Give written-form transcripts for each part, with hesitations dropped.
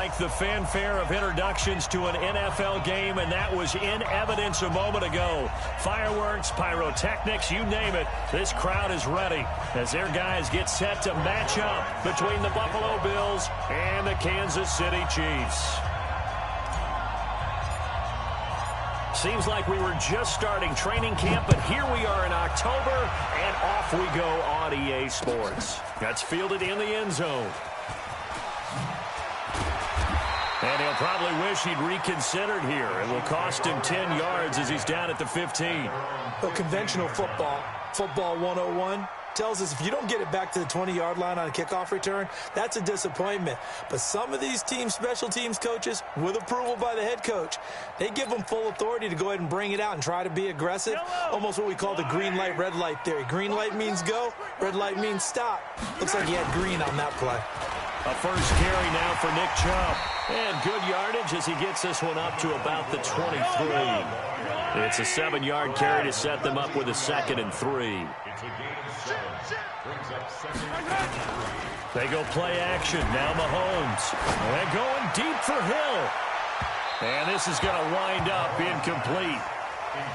like the fanfare of introductions to an NFL game, and that was in evidence a moment ago. Fireworks, pyrotechnics, you name it. This crowd is ready as their guys get set to match up between the Buffalo Bills and the Kansas City Chiefs. Seems like we were just starting training camp, but here we are in October, and off we go on EA Sports. That's fielded in the end zone. And he'll probably wish he'd reconsidered here. It will cost him 10 yards as he's down at the 15. Well, conventional football 101, tells us if you don't get it back to the 20-yard line on a kickoff return, that's a disappointment. But some of these special teams coaches, with approval by the head coach, they give them full authority to go ahead and bring it out and try to be aggressive. Almost what we call the green light, red light theory. Green light means go, red light means stop. Looks like he had green on that play. A first carry now for Nick Chubb. And good yardage as he gets this one up to about the 23. It's a 7-yard carry to set them up with a 2nd and 3. They go play action. Now Mahomes. They're going deep for Hill. And this is going to wind up incomplete.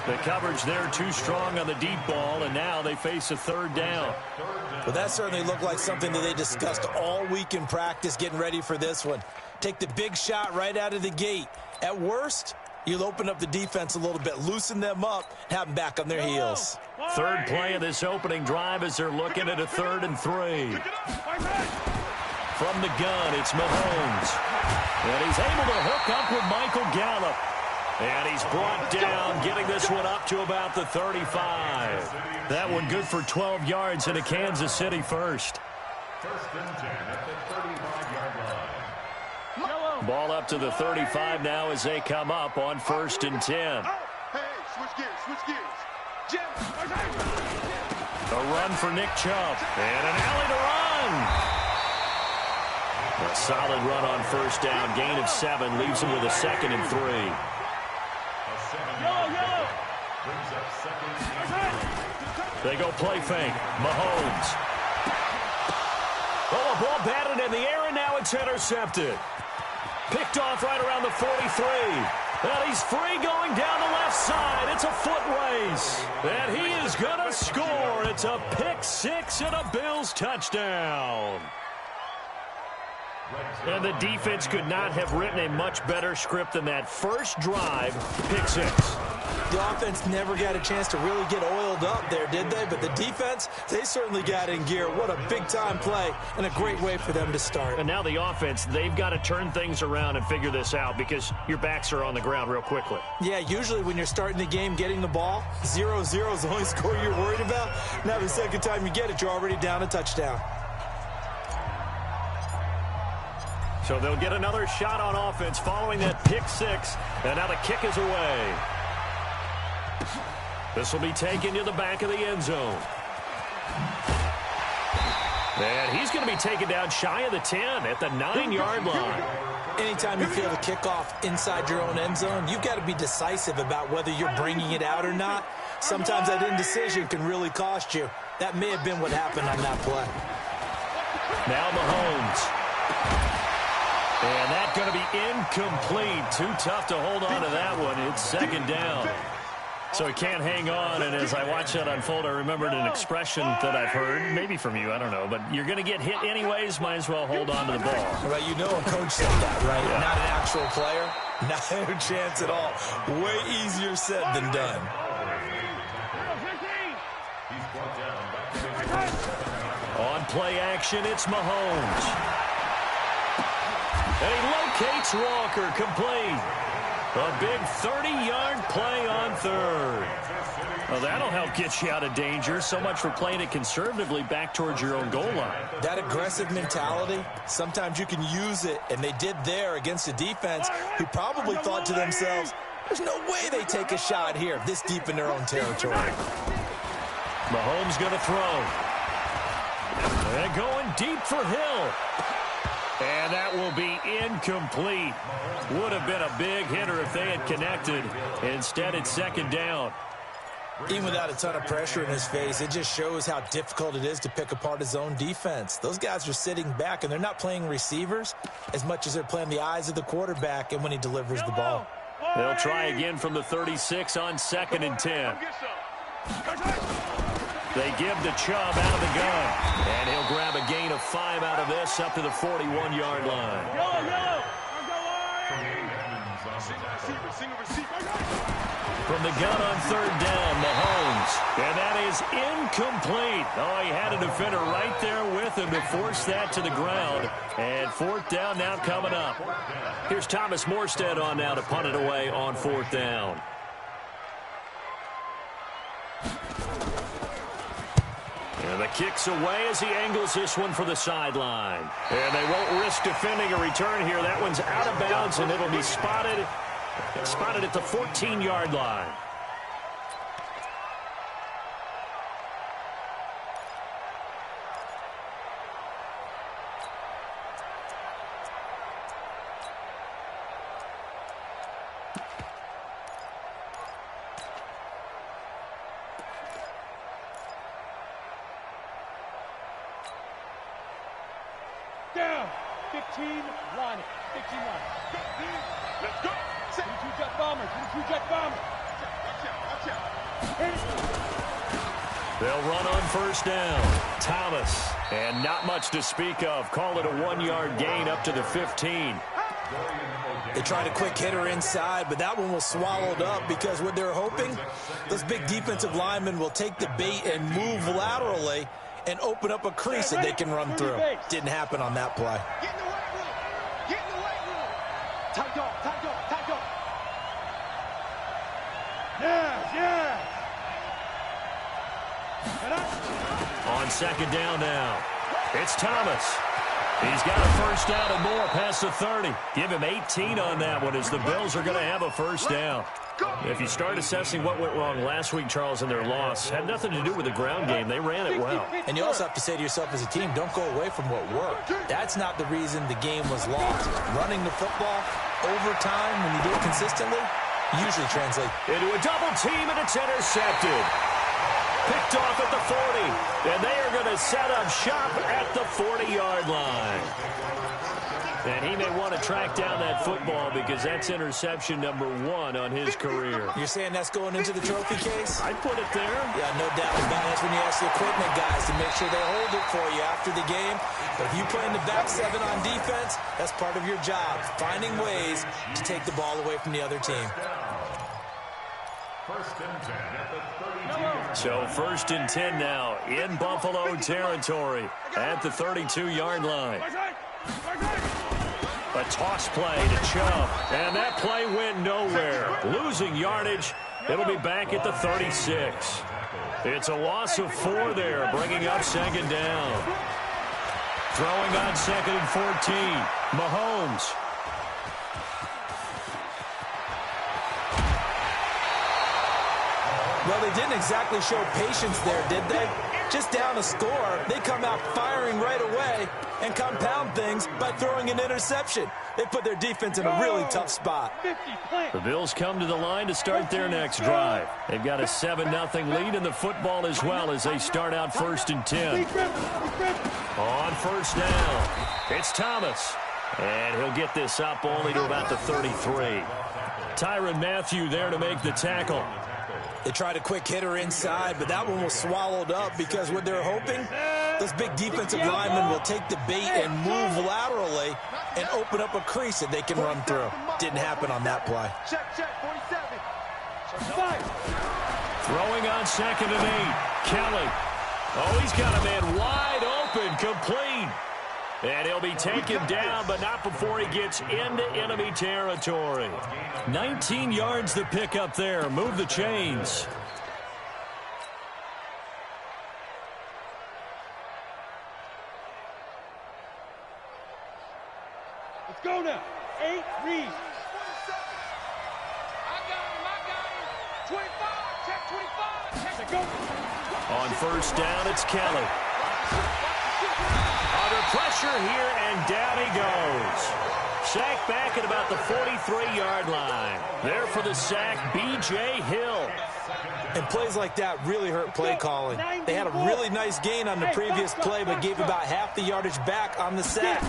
The coverage there too strong on the deep ball, and now they face a 3rd down. Well, that certainly looked like something that they discussed all week in practice getting ready for this one. Take the big shot right out of the gate. At worst, you'll open up the defense a little bit, loosen them up, have them back on their heels. 3rd play of this opening drive as they're looking at a 3rd and 3. From the gun, it's Mahomes. And he's able to hook up with Michael Gallup. And he's brought down, getting this one up to about the 35. That one good for 12 yards in a Kansas City first. 1st and 10 at the 35-yard line. Ball up to the 35 now as they come up on 1st and 10. Hey, switch gears. Jim. A run for Nick Chubb. And an alley to run. A solid run on 1st down. Gain of 7 leaves him with a 2nd and 3. They go play fake. Mahomes. Oh, a ball batted in the air, and now it's intercepted. Picked off right around the 43. And he's free going down the left side. It's a foot race. And he is going to score. It's a pick 6 and a Bills touchdown. And the defense could not have written a much better script than that first drive, pick 6. The offense never got a chance to really get oiled up there, did they? But the defense, they certainly got in gear. What a big-time play and a great way for them to start. And now the offense, they've got to turn things around and figure this out because your backs are on the ground real quickly. Yeah, usually when you're starting the game getting the ball, 0-0 is the only score you're worried about. Now the second time you get it, you're already down a touchdown. So they'll get another shot on offense following that pick 6. And now the kick is away. This will be taken to the back of the end zone. And he's going to be taken down shy of the 10 at the 9-yard line. Anytime you feel the kickoff inside your own end zone, you've got to be decisive about whether you're bringing it out or not. Sometimes that indecision can really cost you. That may have been what happened on that play. Now Mahomes. And that's going to be incomplete. Too tough to hold on to that one. It's 2nd down. So he can't hang on, and as I watch that unfold, I remembered an expression that I've heard, maybe from you, I don't know, but you're going to get hit anyways, might as well hold on to the ball. Right, you know a coach said that, right? Yeah. Not an actual player. Not a chance at all. Way easier said than done. On play action, it's Mahomes. And he locates Walker, complete. A big 30-yard play on 3rd. Well, that'll help get you out of danger. So much for playing it conservatively back towards your own goal line. That aggressive mentality, sometimes you can use it, and they did there against a defense who probably thought to themselves, there's no way they take a shot here this deep in their own territory. Mahomes going to throw. And going deep for Hill. And that will be incomplete. Would have been a big hitter if they had connected. Instead, it's 2nd down. Even without a ton of pressure in his face, it just shows how difficult it is to pick apart his own defense. Those guys are sitting back, and they're not playing receivers as much as they're playing the eyes of the quarterback and when he delivers the ball. They'll try again from the 36 on 2nd and 10. They give to Chubb out of the gun, and he'll grab a gain of 5 out of this up to the 41-yard line. From the gun on 3rd down, Mahomes. And that is incomplete. Oh, he had a defender right there with him to force that to the ground. And 4th down now coming up. Here's Thomas Morstead on now to punt it away on 4th down. And the kick's away as he angles this one for the sideline. And they won't risk defending a return here. That one's out of bounds, and it'll be spotted at the 14-yard line. Down. 15 line it. 15 line it. Let's go. 22 jet bomber. 22 jet bomber. Watch out. They'll run on 1st down. Thomas. And not much to speak of. Call it a 1-yard gain up to the 15. They tried a quick hitter inside, but that one was swallowed up because what they're hoping, those big defensive linemen will take the bait and move laterally and open up a crease that they can run through. Didn't happen on that play. Get in the weight room. Get in the weight room. Tight dog, tight dog, tight dog. Yeah. On 2nd down now, it's Thomas. He's got a 1st down and more past the 30. Give him 18 on that one as the Bills are going to have a 1st down. If you start assessing what went wrong last week, Charles, in their loss, had nothing to do with the ground game. They ran it well. And you also have to say to yourself as a team, don't go away from what worked. That's not the reason the game was lost. Running the football over time, when you do it consistently, usually translates into a double team, and it's intercepted. Picked off at the 40, and they are going to set up shop at the 40-yard line. And he may want to track down that football because that's interception number 1 on his career. You're saying that's going into the trophy case? I'd put it there. Yeah, no doubt about it. That's when you ask the equipment guys to make sure they hold it for you after the game. But if you play in the back 7 on defense, that's part of your job, finding ways to take the ball away from the other team. 1st and 10 at the 32. So 1st and 10 now in Buffalo territory at the 32-yard line. A toss play to Chubb, and that play went nowhere. Losing yardage, it'll be back at the 36. It's a loss of 4 there, bringing up 2nd down. Throwing on 2nd and 14, Mahomes. Well, they didn't exactly show patience there, did they? Just down a score, they come out firing right away and compound things by throwing an interception. They put their defense in a really tough spot. The Bills come to the line to start their next drive. They've got a 7-0 lead in the football as well as they start out 1st and 10. On 1st down, it's Thomas. And he'll get this up only to about the 33. Tyrann Mathieu there to make the tackle. They tried a quick hitter inside, but that one was swallowed up because what they're hoping, those big defensive linemen will take the bait and move laterally and open up a crease that they can run through. Didn't happen on that play. Check, 47. Throwing on 2nd and 8. Kelly. Oh, he's got a man wide open, complete. And he'll be taken down, but not before he gets into enemy territory. 19 yards to pick up there. Move the chains. Let's go now. 8, read. I got him. 25. Check 25. Check Go. On 1st down, it's Kelly. Under pressure here, and down he goes. sack back at about the 43-yard line. There for the sack, B.J. Hill. And plays like that really hurt play calling. They had a really nice gain on the previous play, but gave about half the yardage back on the sack.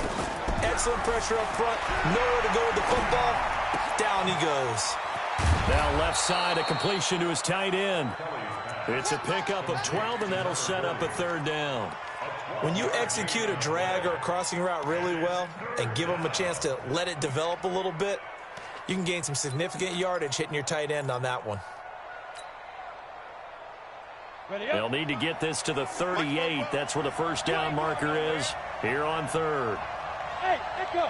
Excellent pressure up front. Nowhere to go with the football. Down he goes. Now left side, a completion to his tight end. It's a pickup of 12, and that'll set up a third down. When you execute a drag or a crossing route really well and give them a chance to let it develop a little bit, you can gain some significant yardage hitting your tight end on that one. They'll need to get this to the 38. That's where the first down marker is here on third. Hey, let go.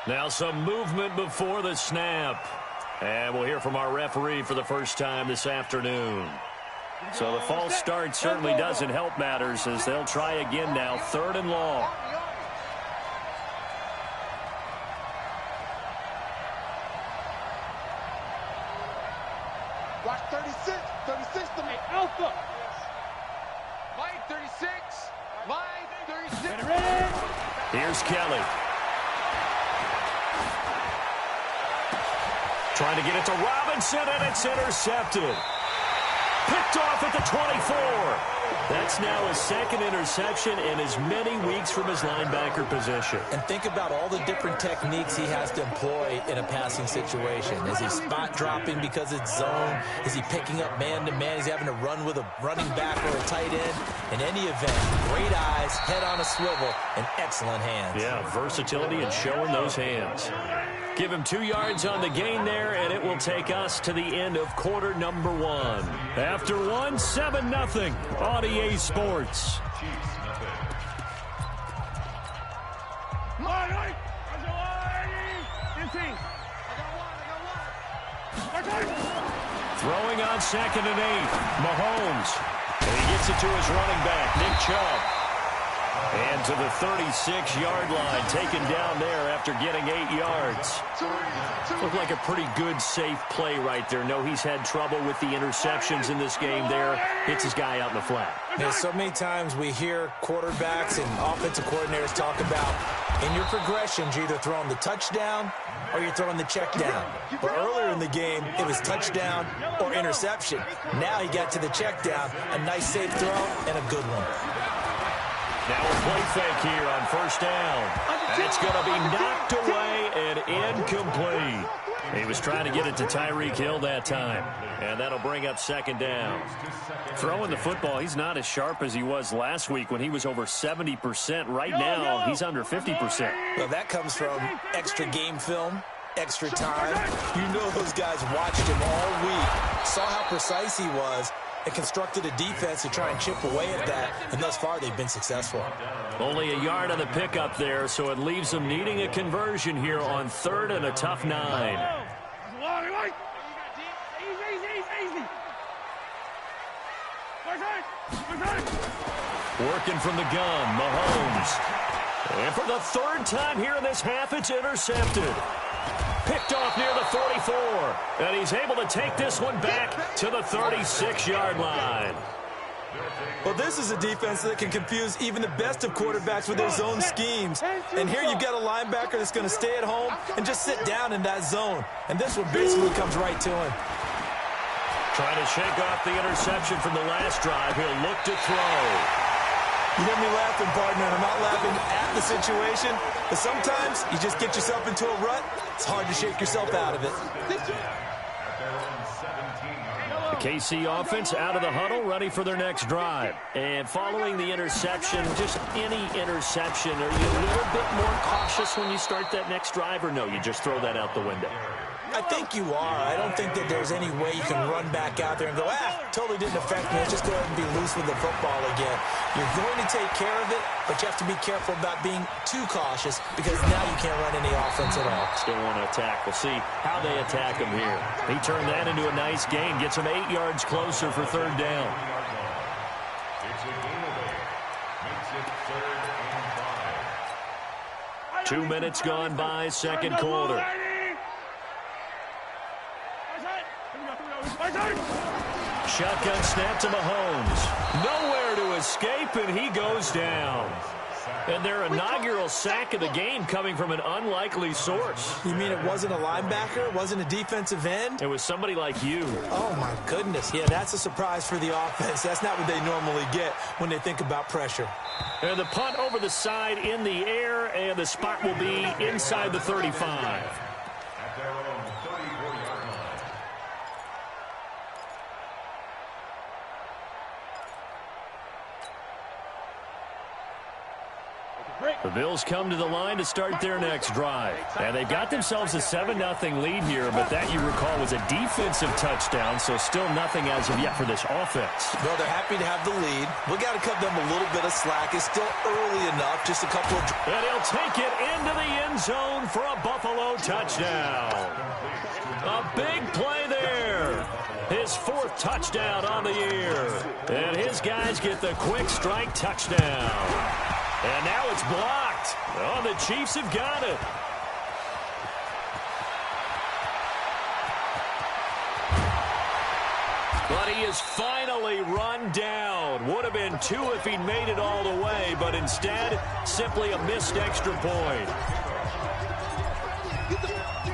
Now some movement before the snap. And we'll hear from our referee for the first time this afternoon. So the false start certainly doesn't help matters as they'll try again now, third and long. Watch 36. 36 to me. Alpha. Line 36. Line 36. Ready? Here's Kelly. Trying to get it to Robinson, and it's intercepted. Picked off at the 24. That's now his second interception in as many weeks from his linebacker position. And think about all the different techniques he has to employ in a passing situation. Is he spot dropping because it's zone? Is he picking up man-to-man? Is he having to run with a running back or a tight end? In any event, great eyes, head on a swivel, and excellent hands. Yeah, versatility and showing those hands. Give him 2 yards on the gain there, and it will take us to the end of quarter number 1. After 1, 7-0 on EA Sports. Throwing on 2nd and 8, Mahomes. And he gets it to his running back, Nick Chubb. And to the 36-yard line, taken down there after getting 8 yards. Looked like a pretty good, safe play right there. No, he's had trouble with the interceptions in this game there. Hits his guy out in the flat. Yeah, so many times we hear quarterbacks and offensive coordinators talk about in your progressions, you're either throwing the touchdown or you're throwing the check down. But earlier in the game, it was touchdown or interception. Now he got to the check down, a nice safe throw and a good one. Now a play fake here on first down. That's going to be knocked away and incomplete. He was trying to get it to Tyreek Hill that time, and that'll bring up 2nd down. Throwing the football, he's not as sharp as he was last week when he was over 70%. Right now, he's under 50%. Well, that comes from extra game film, extra time. You know those guys watched him all week, saw how precise he was, and constructed a defense to try and chip away at that, and thus far they've been successful. Only a yard on the pickup there, so it leaves them needing a conversion here on 3rd and a tough 9. Working from the gun, Mahomes. And for the 3rd time here in this half, it's intercepted. Picked off near the 44, and he's able to take this one back to the 36-yard line. Well, this is a defense that can confuse even the best of quarterbacks with their zone schemes. And here you've got a linebacker that's going to stay at home and just sit down in that zone. And this one basically comes right to him. Trying to shake off the interception from the last drive. He'll look to throw. You hear me laughing, partner, and I'm not laughing at the situation, but sometimes you just get yourself into a rut. It's hard to shake yourself out of it. The KC offense out of the huddle, ready for their next drive. And following the interception, just any interception, are you a little bit more cautious when you start that next drive, or no, you just throw that out the window? I think you are. I don't think that there's any way you can run back out there and go, totally didn't affect me. Let's just go ahead and be loose with the football again. You're going to take care of it, but you have to be careful about being too cautious because now you can't run any offense at all. Still want to attack. We'll see how they attack him here. He turned that into a nice gain, gets him 8 yards closer for 3rd down. It's a gain away. Makes it 3rd and 5. 2 minutes gone by, 2nd quarter. Shotgun snap to Mahomes. Nowhere to escape, and he goes down. And their inaugural sack of the game coming from an unlikely source. You mean it wasn't a linebacker? It wasn't a defensive end? It was somebody like you. Oh, my goodness. Yeah, that's a surprise for the offense. That's not what they normally get when they think about pressure. And the punt over the side in the air, and the spot will be inside the 35. At their own 34-yard line. The Bills come to the line to start their next drive. And they've got themselves a 7-0 lead here, but that, you recall, was a defensive touchdown, so still nothing as of yet for this offense. Well, they're happy to have the lead. We got to cut them a little bit of slack. It's still early enough, just a couple of... And he'll take it into the end zone for a Buffalo touchdown. A big play there. His 4th touchdown on the year. And his guys get the quick strike touchdown. And now it's blocked. Oh, the Chiefs have got it. But he is finally run down. Would have been 2 if he'd made it all the way, but instead, simply a missed extra point.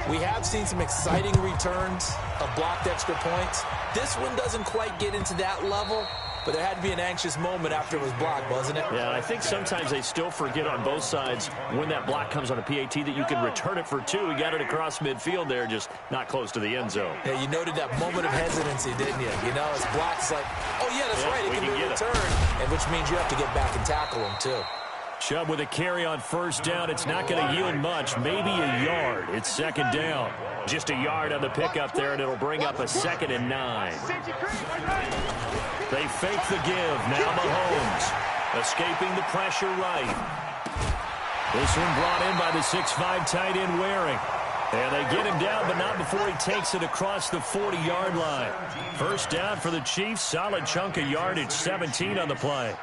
We have seen some exciting returns of blocked extra points. This one doesn't quite get into that level, but there had to be an anxious moment after it was blocked, wasn't it? Yeah, I think sometimes they still forget on both sides when that block comes on a PAT that you can return it for 2. He got it across midfield there, just not close to the end zone. Yeah, you noted that moment of hesitancy, didn't you? You know, it's blocked. It's like, oh, yeah, that's right. It can be returned, and which means you have to get back and tackle him, too. Chubb with a carry on first down. It's not going to yield much, maybe a yard. It's second down. Just a yard on the pickup there, and it'll bring up a 2nd and 9. They fake the give. Now Mahomes escaping the pressure right. This one brought in by the 6'5" tight end Waring. And they get him down, but not before he takes it across the 40-yard line. First down for the Chiefs. Solid chunk of yardage, 17 on the play.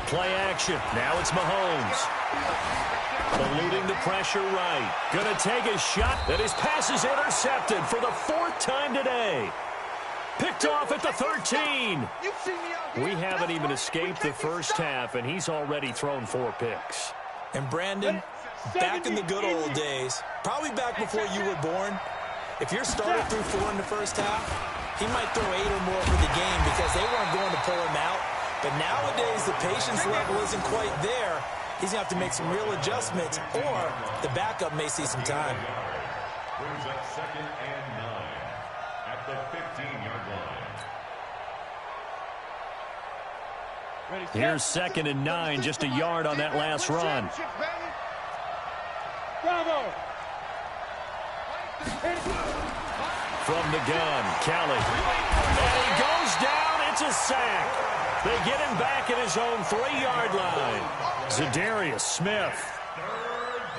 Play action. Now it's Mahomes. Eluding the pressure right. Going to take a shot. And his pass is intercepted for the 4th time today. Picked off at the 13. We haven't even escaped the first half, and he's already thrown 4 picks. And Brandon, back in the good old days, probably back before you were born, if your starter threw 4 in the first half, he might throw 8 or more for the game because they weren't going to pull him out. But nowadays, the patience level isn't quite there. He's going to have to make some real adjustments, or the backup may see some time. Brings up 2nd and 9 at the 15-yard line. Here's 2nd and 9, just a yard on that last run. Bravo! From the gun, Kelly. And he goes down. It's a sack. They get him back at his own 3-yard line. Zadarius Smith.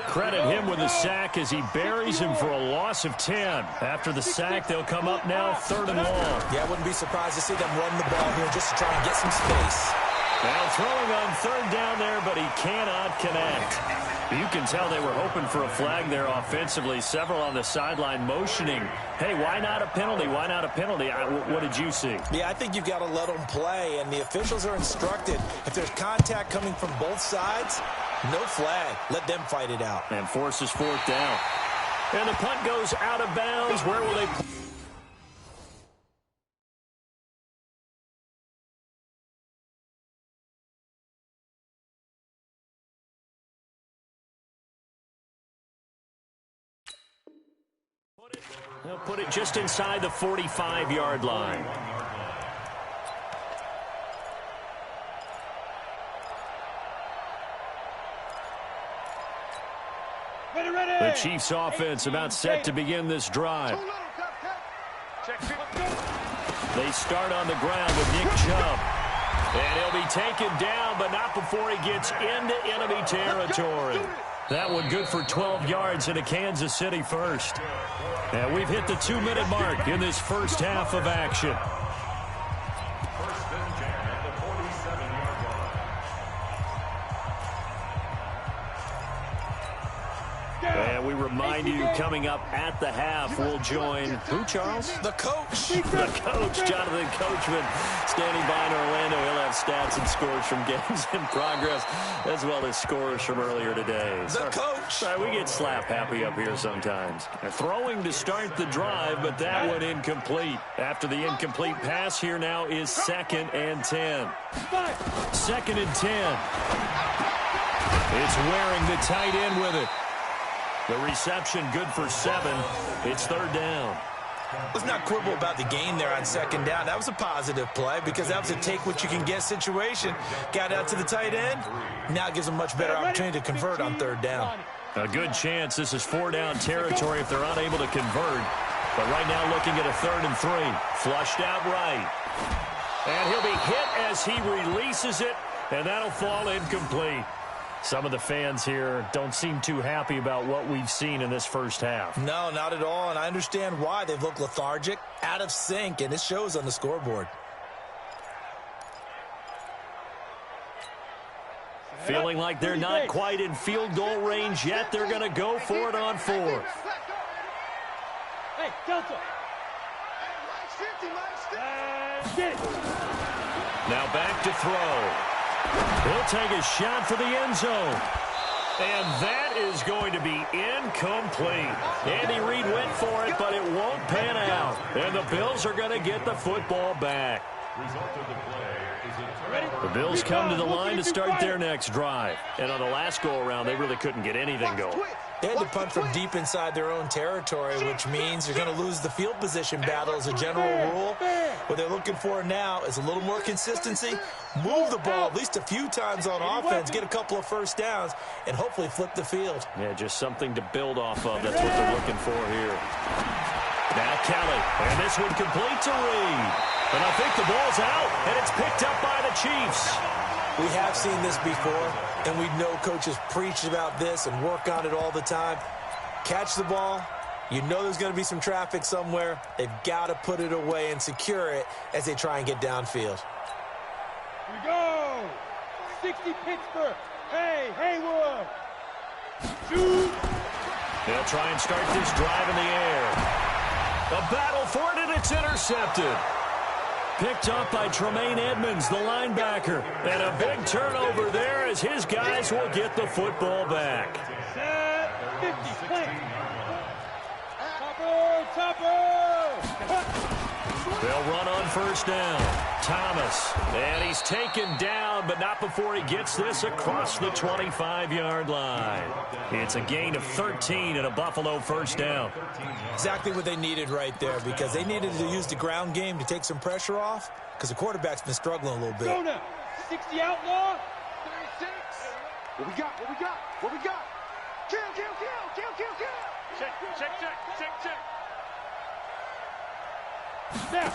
Credit him with the sack as he buries him for a loss of 10. After the sack, they'll come up now 3rd and long. Yeah, I wouldn't be surprised to see them run the ball here just to try and get some space. Now throwing on 3rd down there, but he cannot connect. You can tell they were hoping for a flag there offensively. Several on the sideline motioning, hey, why not a penalty? Why not a penalty? What did you see? Yeah, I think you've got to let them play, and the officials are instructed. If there's contact coming from both sides, no flag. Let them fight it out. And forces 4th down. And the punt goes out of bounds. Where will they... They'll put it just inside the 45-yard line. The Chiefs offense about set to begin this drive. They start on the ground with Nick Chubb. And he'll be taken down, but not before he gets into enemy territory. That one good for 12 yards into Kansas City first. And we've hit the 2-minute mark in this first half of action. First and 10 at the 47-yard line. And we remind coming up at the half. We'll join who, Charles? The coach. The coach, Jonathan Coachman, standing by in Orlando. He'll have stats and scores from games in progress, as well as scores from earlier today. The coach. Sorry, we get slap happy up here sometimes. Throwing to start the drive, but that one incomplete. After the incomplete pass, here now is 2nd and 10. 2nd and 10. It's Waring, the tight end, with it. The reception good for 7. It's 3rd down. Let's not quibble about the gain there on 2nd down. That was a positive play because that was a take-what-you-can-get situation. Got out to the tight end. Now it gives them much better opportunity to convert on 3rd down. A good chance this is 4-down territory if they're unable to convert. But right now looking at a 3rd and 3. Flushed out right. And he'll be hit as he releases it, and that'll fall incomplete. Some of the fans here don't seem too happy about what we've seen in this first half. No, not at all, and I understand why. They've looked lethargic, out of sync, and it shows on the scoreboard. Feeling like they're not quite in field goal range yet. They're going to go for it on 4. Hey, Delta. Now back to throw. He'll take a shot for the end zone. And that is going to be incomplete. Andy Reid went for it, but it won't pan out. And the Bills are going to get the football back. The Bills come to the line to start their next drive. And on the last go-around, they really couldn't get anything going. They had to punt from deep inside their own territory, which means you're going to lose the field position battle as a general rule. What they're looking for now is a little more consistency, move the ball at least a few times on offense, get a couple of first downs, and hopefully flip the field. Yeah, just something to build off of. That's what they're looking for here. Now Kelly, and this one complete to Reed. And I think the ball's out, and it's picked up by the Chiefs. We have seen this before, and we know coaches preach about this and work on it all the time. Catch the ball. You know there's going to be some traffic somewhere. They've got to put it away and secure it as they try and get downfield. Here we go. 60 Pittsburgh. Hey, Haywood. Shoot. They'll try and start this drive in the air. A battle for it, and it's intercepted. Picked up by Tremaine Edmonds, the linebacker. And a big turnover there as his guys will get the football back. Set 50, play. Topper. They'll run on first down. Thomas, and he's taken down, but not before he gets this across the 25-yard line. It's a gain of 13 and a Buffalo first down. Exactly what they needed right there, because they needed to use the ground game to take some pressure off, because the quarterback's been struggling a little bit. Go now. 60 outlaw. 36. What we got? What we got? What we got? Kill, kill, kill, kill, kill, kill. Check, check, check, check, check. Snap.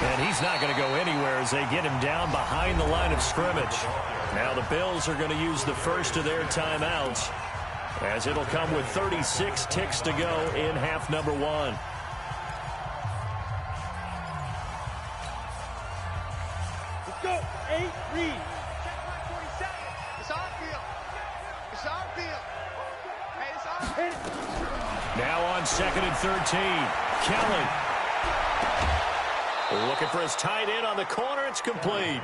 And he's not going to go anywhere as they get him down behind the line of scrimmage. Now the Bills are going to use the first of their timeouts, as it'll come with 36 ticks to go in half number 1. Let's go. 8, Reed. It's our field. It's our field. Hey, it's our field. Now on 2nd and 13, Kelly. Looking for his tight end on the corner. It's complete.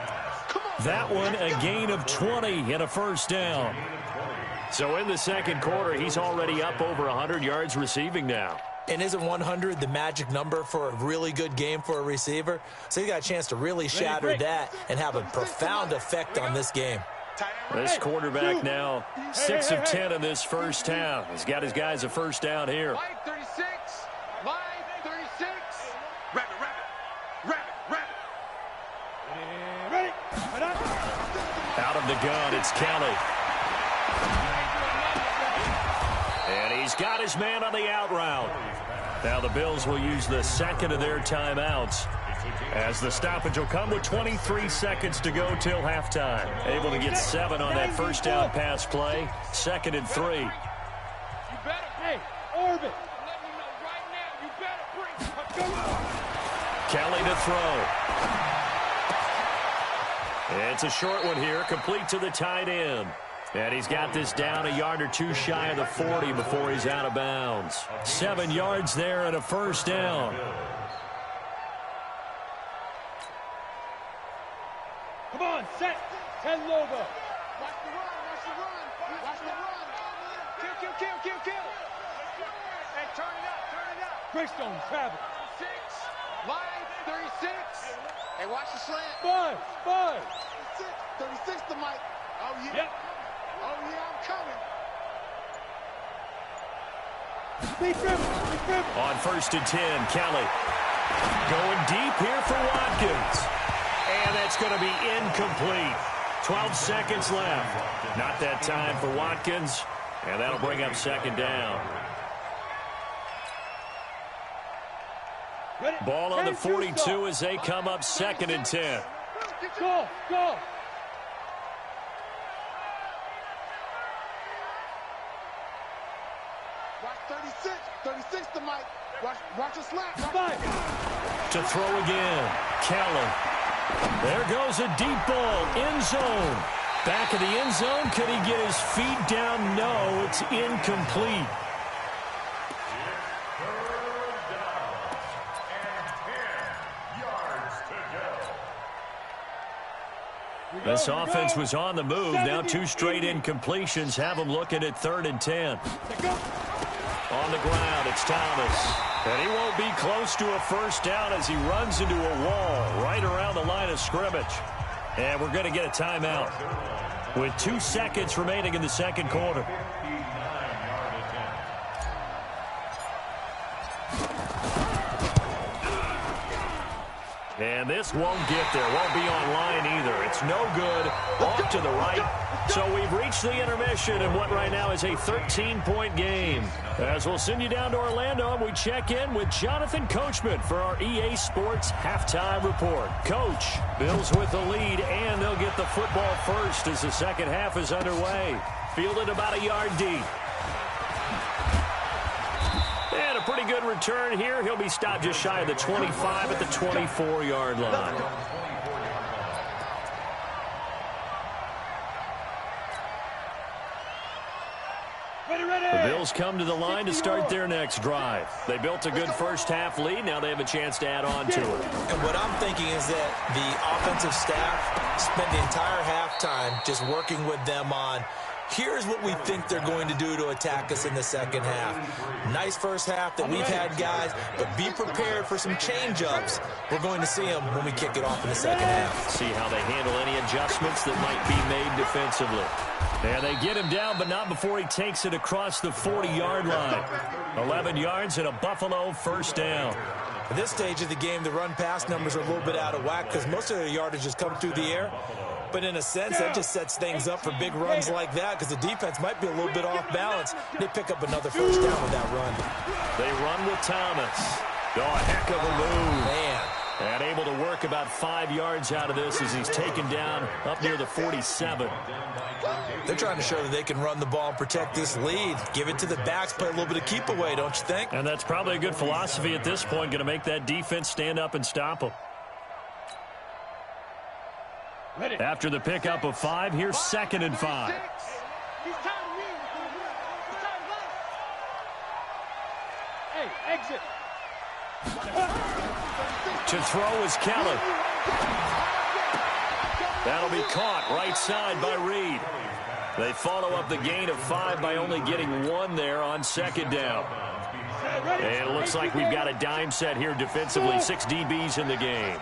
That one a gain of 20 and a first down. So in the second quarter, he's already up over 100 yards receiving now. And isn't 100 the magic number for a really good game for a receiver? So he got a chance to really shatter that and have a profound effect on this game. This quarterback now 6 of 10 in this first half. He's got his guys a first down here. Line 36. Line 36. Rabbit, rabbit. Rabbit, rabbit. Ready. Out of the gun, it's Kelly. And he's got his man on the out route. Now the Bills will use the second of their timeouts, as the stoppage will come with 23 seconds to go till halftime. Able to get 7 on that first down pass play. 2nd and 3. You better. Hey, Orbit. Let me know right now. You better bring. Kelly to throw. It's a short one here, complete to the tight end. And he's got this down a yard or two shy of the 40 before he's out of bounds. 7 yards there and a first down. Come on, set. 10 logo. Watch the run, watch the run, watch the run. Kill. Hey, turn it up. Greystone, travel. 6, line, 36. Hey, watch the slant. 5. 36 to Mike. Oh, yeah. Yep. Oh, yeah, I'm coming. Speed dribble. On 1st and 10, Kelly going deep here for Watkins. And that's going to be incomplete. 12 seconds left. Not that time for Watkins. And that'll bring up 2nd down. Ready? Ball on the 10, 42 as they come up 2nd and 10. Go. Watch 36 to Mike. Watch the slant. 5. To throw again, Kelly. There goes a deep ball, end zone. Back of the end zone, could he get his feet down? No, it's incomplete. This offense was on the move. Now 2 straight incompletions have them looking at 3rd and 10. On the ground, it's Thomas. And he won't be close to a first down as he runs into a wall right around the line of scrimmage. And we're going to get a timeout with 2 seconds remaining in the 2nd quarter. And this won't get there. Won't be online either. It's no good. Off to the right. So we've reached the intermission in what right now is a 13-point game. As we'll send you down to Orlando, and we check in with Jonathan Coachman for our EA Sports Halftime Report. Coach, Bills with the lead, and they'll get the football first as the second half is underway. Fielded about a yard deep. And a pretty good return here. He'll be stopped just shy of the 25 at the 24-yard line. The Bills come to the line to start their next drive. They built a good first-half lead. Now they have a chance to add on to it. And what I'm thinking is that the offensive staff spent the entire halftime just working with them on, here's what we think they're going to do to attack us in the second half. Nice first half that we've had, guys, but be prepared for some change-ups. We're going to see them when we kick it off in the second half. See how they handle any adjustments that might be made defensively. And they get him down, but not before he takes it across the 40-yard line. 11 yards and a Buffalo first down. At this stage of the game, the run-pass numbers are a little bit out of whack because most of their yardage has come through the air. But in a sense, that just sets things up for big runs like that because the defense might be a little bit off balance. They pick up another first down with that run. They run with Thomas. Oh, a heck of a move. Man. And able to work about 5 yards out of this as he's taken down up near the 47. They're trying to show that they can run the ball and protect this lead. Give it to the backs, play a little bit of keep away, don't you think? And that's probably a good philosophy at this point, going to make that defense stand up and stop them. After the pickup of 5, here's 2nd and 5. Hey, exit. To throw is Kelly. That'll be caught right side by Reed. They follow up the gain of 5 by only getting 1 there on 2nd down. And it looks like we've got a dime set here defensively. 6 DBs in the game.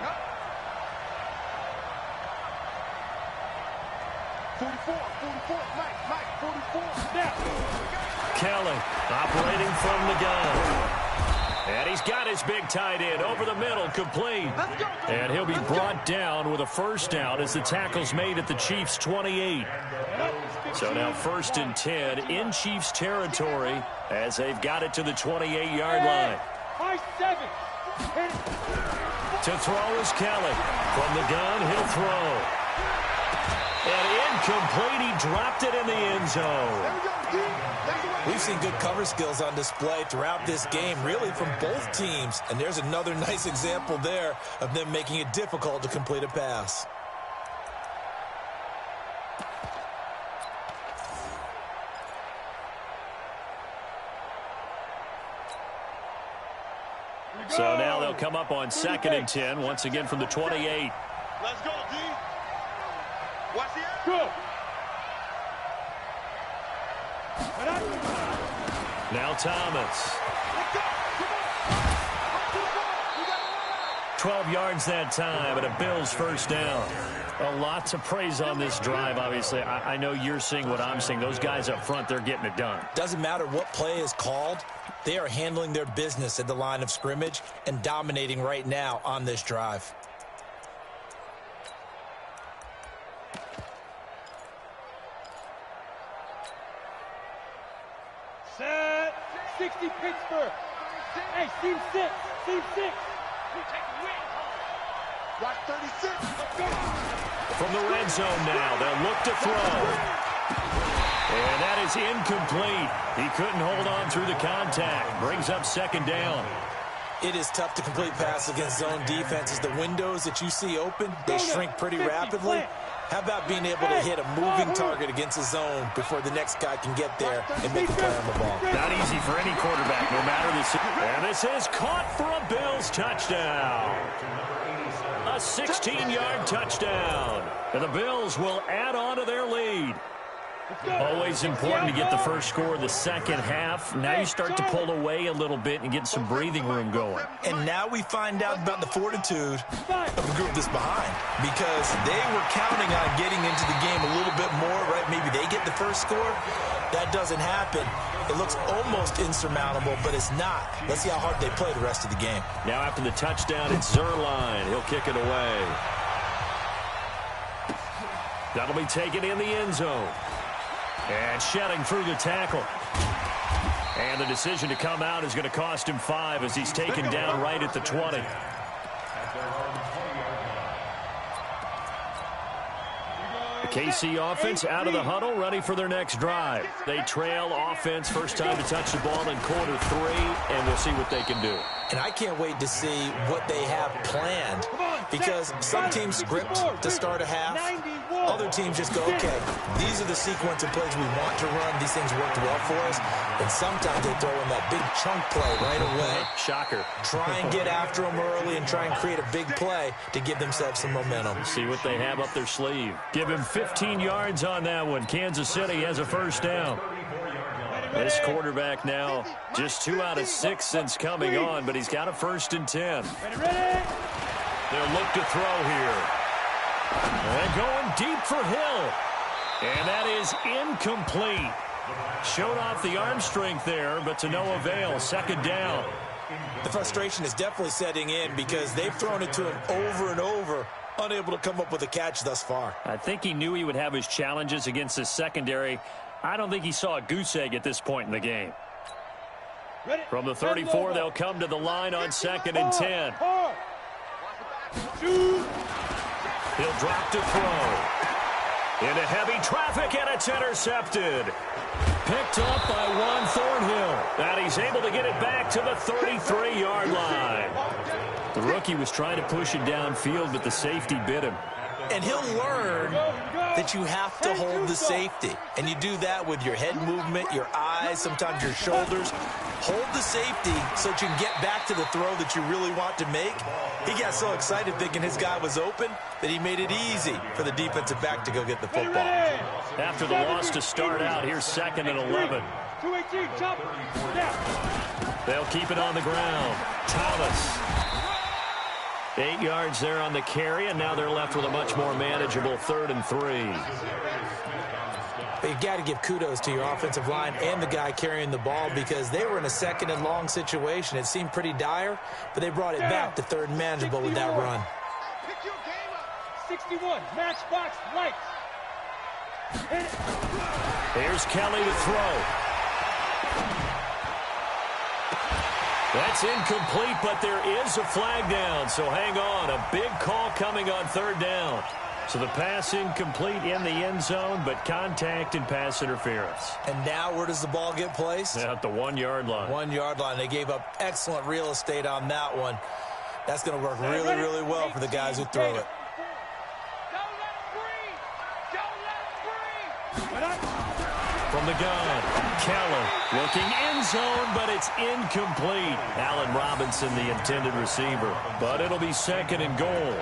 44, Mike, 44. Kelly operating from the gun. And he's got his big tight end over the middle, complete. And he'll be brought down with a first down as the tackle's made at the Chiefs' 28. So now 1st and 10 in Chiefs territory as they've got it to the 28-yard line. To throw is Kelly. From the gun, he'll throw. And incomplete, he dropped it in the end zone. We've seen good cover skills on display throughout this game, really from both teams. And there's another nice example there of them making it difficult to complete a pass. So now they'll come up on 2nd and 10, once again from the 28. Let's go, D. Watch the air. Go. Now Thomas. 12 yards that time, and a Bills first down. A lot to praise on this drive, obviously. I know you're seeing what I'm seeing. Those guys up front, they're getting it done. Doesn't matter what play is called. They are handling their business at the line of scrimmage and dominating right now on this drive. Set. 60 Pittsburgh. Hey, team 6. Team 6. Watch 36. Let's go. From the red zone now, they'll look to throw. And that is incomplete. He couldn't hold on through the contact. Brings up 2nd down. It is tough to complete passes against zone defenses. The windows that you see open, they shrink pretty rapidly. How about being able to hit a moving target against a zone before the next guy can get there and make a play on the ball? Not easy for any quarterback, no matter the... And this is caught for a Bills touchdown. A 16-yard touchdown. And the Bills will add on to their lead. Always important to get the first score of the second half. Now you start to pull away a little bit and get some breathing room going. And now we find out about the fortitude of the group that's behind, because they were counting on getting into the game a little bit more, right? Maybe they get the first score. That doesn't happen. It looks almost insurmountable, but it's not. Let's see how hard they play the rest of the game. Now after the touchdown, it's Zuerlein. He'll kick it away. That'll be taken in the end zone. And shedding through the tackle. And the decision to come out is going to cost him 5 as he's taken down right at the 20. The KC offense out of the huddle, ready for their next drive. They trail offense, first time to touch the ball in quarter 3, and we'll see what they can do. And I can't wait to see what they have planned, because some teams script to start a half. Other teams just go, okay, these are the sequence of plays we want to run. These things worked well for us. And sometimes they throw in that big chunk play right away. Shocker. Try and get after them early and try and create a big play to give themselves some momentum. See what they have up their sleeve. Give him 15 yards on that one. Kansas City has a first down. This quarterback now just 2 out of 6 since coming on, but he's got a 1st and 10. They'll look to throw here. And going deep for Hill. And that is incomplete. Showed off the arm strength there, but to no avail. 2nd down. The frustration is definitely setting in because they've thrown it to him over and over, unable to come up with a catch thus far. I think he knew he would have his challenges against his secondary. I don't think he saw a goose egg at this point in the game. From the 34, they'll come to the line on 2nd and 10. He'll drop to throw. Into heavy traffic, and it's intercepted. Picked up by Juan Thornhill. And he's able to get it back to the 33-yard line. The rookie was trying to push it downfield, but the safety bit him. And he'll learn that you have to hold the safety. And you do that with your head movement, your eyes, sometimes your shoulders. Hold the safety so that you can get back to the throw that you really want to make. He got so excited thinking his guy was open that he made it easy for the defensive back to go get the football. After the loss to start out, here's 2nd and 11. 218, chop. They'll keep it on the ground. Thomas. 8 yards there on the carry, and now they're left with a much more manageable 3rd and 3. But you got to give kudos to your offensive line and the guy carrying the ball, because they were in a 2nd and long situation. It seemed pretty dire, but they brought it back to 3rd and manageable with that run. 61, matchbox right. Here's Kelly to throw. That's incomplete, but there is a flag down, so hang on. A big call coming on 3rd down. So the pass incomplete in the end zone, but contact and pass interference. And now where does the ball get placed? At the 1-yard line. 1-yard line. They gave up excellent real estate on that one. That's going to work really, really well for the guys who throw it. Don't let him breathe. Don't let him breathe. From the gun, Kelly looking end zone, but it's incomplete. Allen Robinson, the intended receiver. But it'll be 2nd and goal.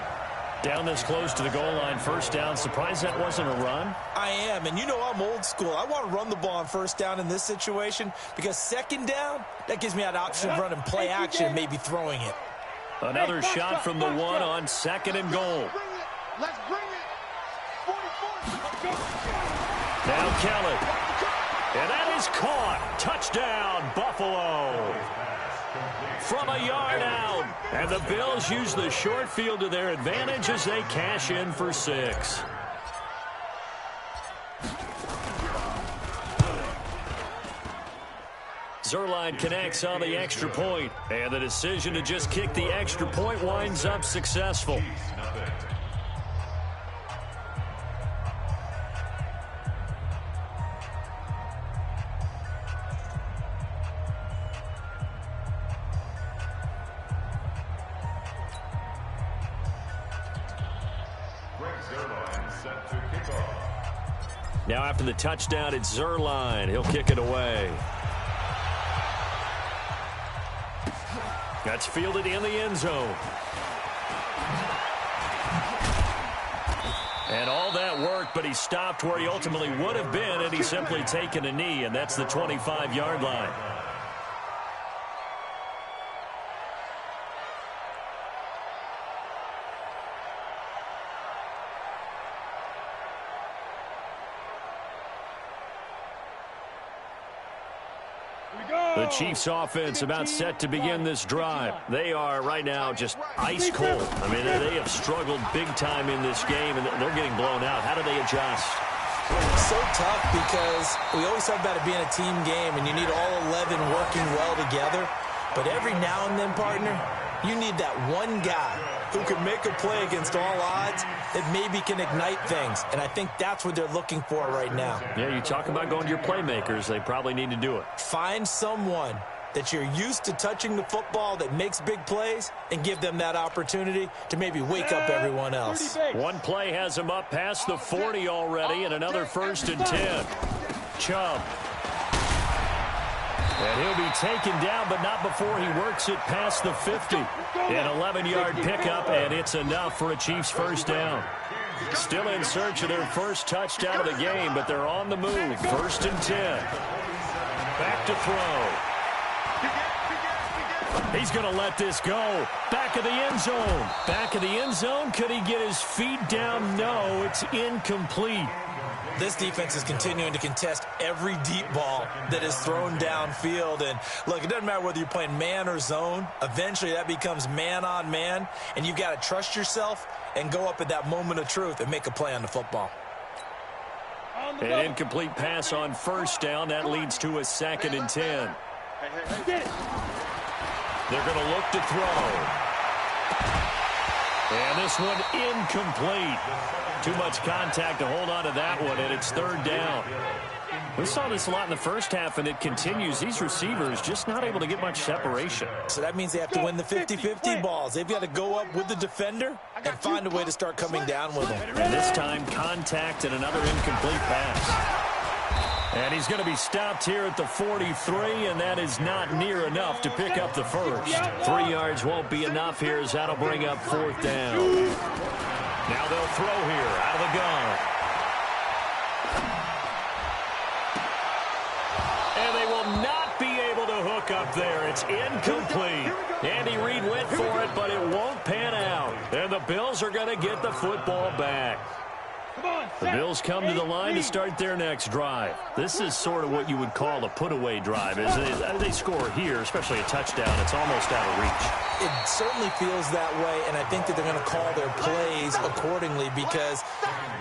Down this close to the goal line, 1st down. Surprised that wasn't a run? I am, and you know I'm old school. I want to run the ball on 1st down in this situation because 2nd down, that gives me that option of running play action and maybe throwing it. Another shot from the 1 on 2nd and goal. Let's bring it. 44. Now Kelly. And that is caught. Touchdown, Buffalo. From a yard out. And the Bills use the short field to their advantage as they cash in for 6. Zuerlein connects on the extra point, and the decision to just kick the extra point winds up successful. Now after the touchdown, it's Zuerlein. He'll kick it away. That's fielded in the end zone. And all that work, but he stopped where he ultimately would have been had he simply taken a knee, and that's the 25-yard line. The Chiefs offense about set to begin this drive. They are right now just ice cold. I mean, they have struggled big time in this game, and they're getting blown out. How do they adjust? So tough because we always talk about it being a team game, and you need all 11 working well together. But every now and then, partner, you need that one guy who can make a play against all odds that maybe can ignite things. And I think that's what they're looking for right now. Yeah, you talk about going to your playmakers. They probably need to do it. Find someone that you're used to touching the football that makes big plays and give them that opportunity to maybe wake up everyone else. One play has him up past the 40 already, and another 1st and 10. Chubb. And he'll be taken down, but not before he works it past the 50. An 11-yard pickup, and it's enough for a Chiefs 1st down. Still in search of their first touchdown of the game, but they're on the move. 1st and 10. Back to throw. He's going to let this go. Back of the end zone. Back of the end zone. Could he get his feet down? No, it's incomplete. This defense is continuing to contest every deep ball that is thrown downfield. And, look, it doesn't matter whether you're playing man or zone. Eventually, that becomes man on man. And you've got to trust yourself and go up at that moment of truth and make a play on the football. An incomplete pass on 1st down. That leads to a 2nd and 10. They're going to look to throw. And this one incomplete. Too much contact to hold on to that one, and it's 3rd down. We saw this a lot in the first half, and it continues. These receivers just not able to get much separation. So that means they have to win the 50-50 balls. They've got to go up with the defender and find a way to start coming down with them. And this time, contact and another incomplete pass. And he's going to be stopped here at the 43, and that is not near enough to pick up the first. 3 yards won't be enough here, as that'll bring up 4th down. Now they'll throw here out of the gun. And they will not be able to hook up there. It's incomplete. Andy Reid went for it, but it won't pan out. And the Bills are going to get the football back. The Bills come to the line to start their next drive. This is sort of what you would call a put-away drive. As they score here, especially a touchdown, it's almost out of reach. It certainly feels that way, and I think that they're going to call their plays accordingly because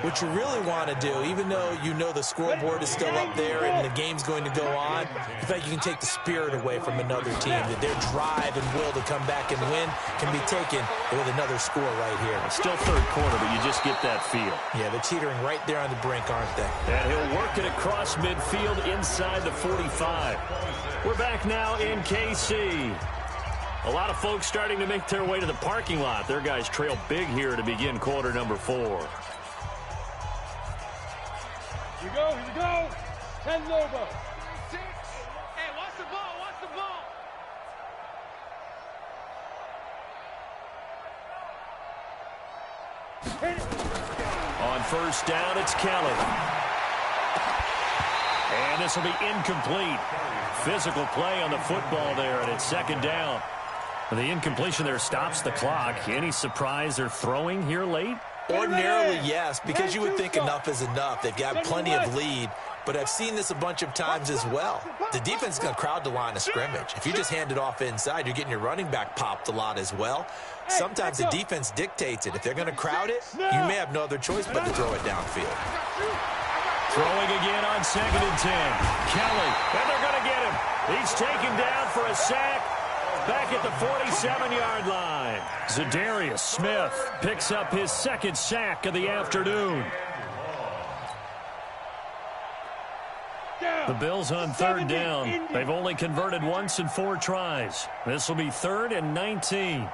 what you really want to do, even though you know the scoreboard is still up there and the game's going to go on, in fact, you can take the spirit away from another team, that their drive and will to come back and win can be taken with another score right here. It's still 3rd quarter, but you just get that feel. Yeah, they're teetering right there on the brink, aren't they? And he'll work it across midfield inside the 45. We're back now in KC. A lot of folks starting to make their way to the parking lot. Their guys trail big here to begin quarter number 4. Here we go. 10 Lobo. 6. On first down, it's Kelly. And this will be incomplete. Physical play on the football there, and it's second down. The incompletion there stops the clock. Any surprise they're throwing here late? Ordinarily, yes, because you would think enough is enough. They've got plenty of lead, but I've seen this a bunch of times as well. The defense is going to crowd the line of scrimmage. If you just hand it off inside, you're getting your running back popped a lot as well. Sometimes the defense dictates it. If they're going to crowd it, you may have no other choice but to throw it downfield. Throwing again on 2nd and 10. Kelly, and they're going to get him. He's taken down for a sack. Back at the 47-yard line. Zadarius Smith picks up his second sack of the afternoon. The Bills on third down. They've only converted once in 4 tries. This will be 3rd and 19.